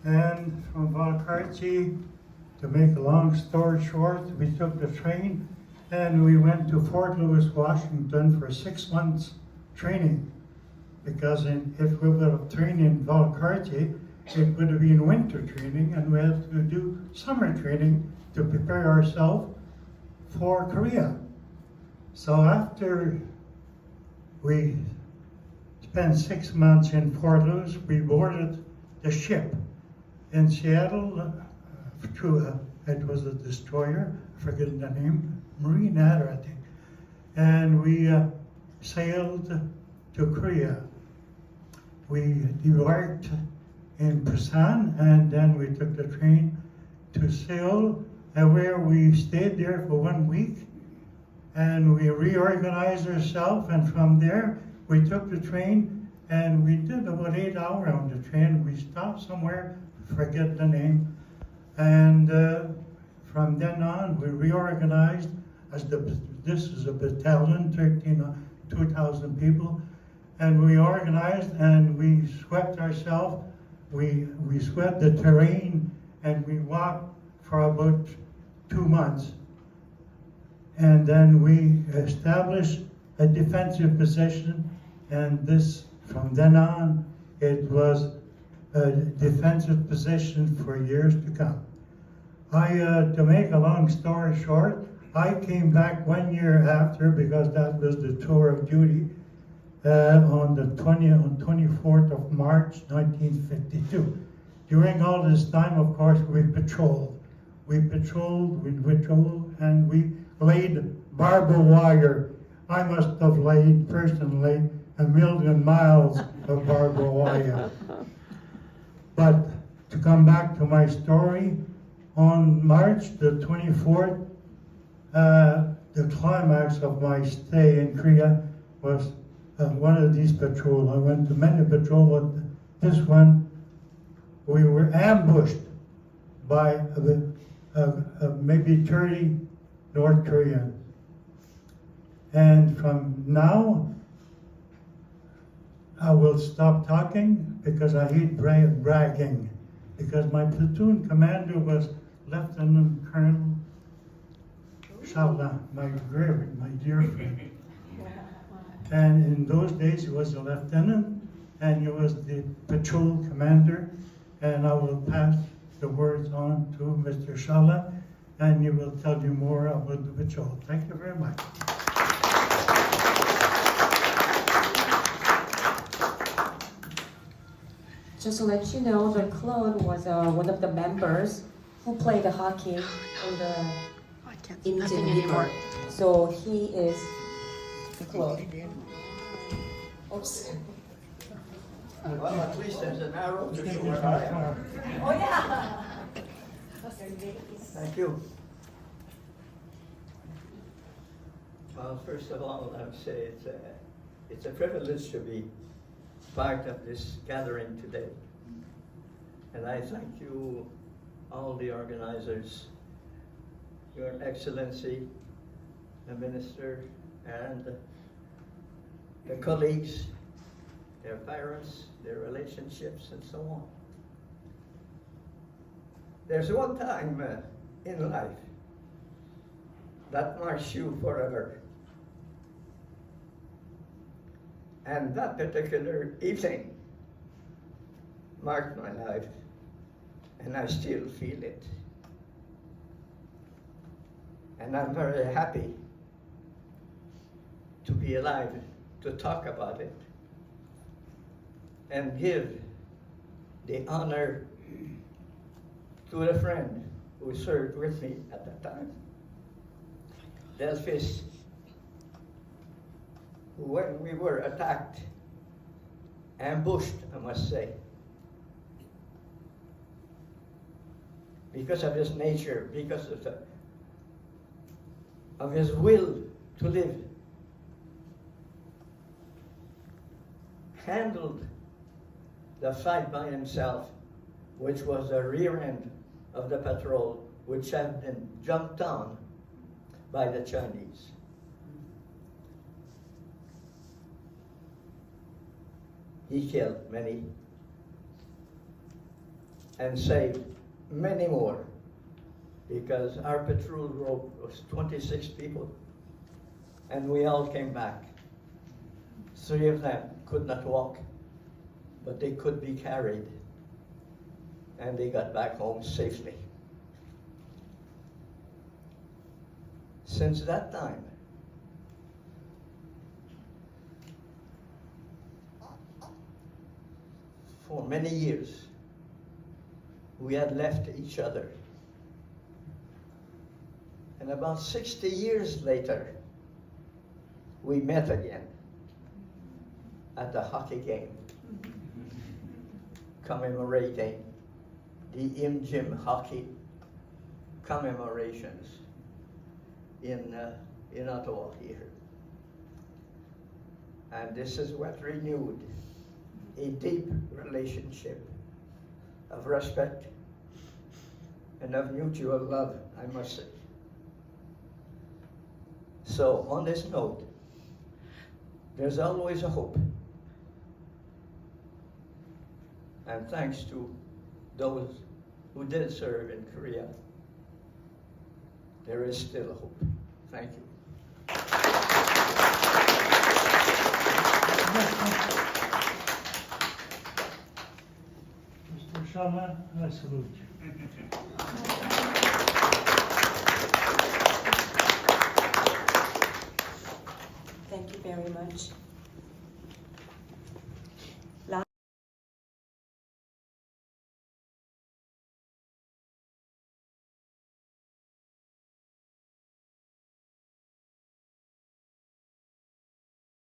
And from Valcartier, to make a long story short, we took the train and we went to Fort Lewis, Washington for 6 months training. Because if we would have trained in Valcartier, it would have been winter training, and we had to do summer training to prepare ourselves for Korea. So after we spent 6 months in Fort Lewis, we boarded the ship in Seattle. It was a destroyer, I forget the name, Marine Adder, I think. And we sailed to Korea. We embarked in Busan, and then we took the train to Seoul, where we stayed there for 1 week, and we reorganized ourselves, and from there we took the train, and we did about 8 hours on the train. We stopped somewhere, forget the name, and from then on we reorganized as this is a battalion, 2,000 people, and we organized and we swept ourselves. We swept the terrain, and we walked for about 2 months. And then we established a defensive position, and from then on, it was a defensive position for years to come. To make a long story short, I came back 1 year after, because that was the tour of duty, on 24th of March, 1952. During all this time, of course, we patrolled. And we laid barbed wire. I must have laid, personally, 1,000,000 miles of barbed wire. But to come back to my story, on March the 24th, the climax of my stay in Korea was one of these patrols. I went to many patrols, but this one, we were ambushed by maybe 30 North Koreans. And from now, I will stop talking because I hate bragging. Because my platoon commander was Lieutenant Colonel Charland, my dear friend. And in those days, he was a lieutenant, and he was the patrol commander. And I will pass the words on to Mr. Charland, and he will tell you more about the patrol. Thank you very much. Just to let you know that Claude was one of the members who played the hockey in the anymore. So he is Claude. Oops. Well, at least there's an arrow to show where I am. Oh yeah. Thank you. Well, first of all, I would say it's a privilege to be part of this gathering today. And I thank you, all the organizers, Your Excellency, the Minister, and the colleagues, their parents, their relationships, and so on. There's one time in life that marks you forever. And that particular evening marked my life, and I still feel it. And I'm very happy to be alive to talk about it and give the honor to a friend who served with me at that time, Delphis, who, when we were attacked, ambushed, I must say, because of his nature, because of his will to live, handled the fight by himself, which was the rear end of the patrol, which had been jumped on by the Chinese. He killed many. and saved many more, because our patrol group was 26 people, and we all came back. 3 of them could not walk, but they could be carried, and they got back home safely. Since that time, for many years, we had left each other. And about 60 years later, we met again at the hockey game, commemorating the in-gym hockey commemorations in Ottawa here. And this is what renewed a deep relationship of respect and of mutual love, I must say. So on this note, there's always a hope. And thanks to those who did serve in Korea, there is still a hope. Thank you. Mr. Charland, I salute you.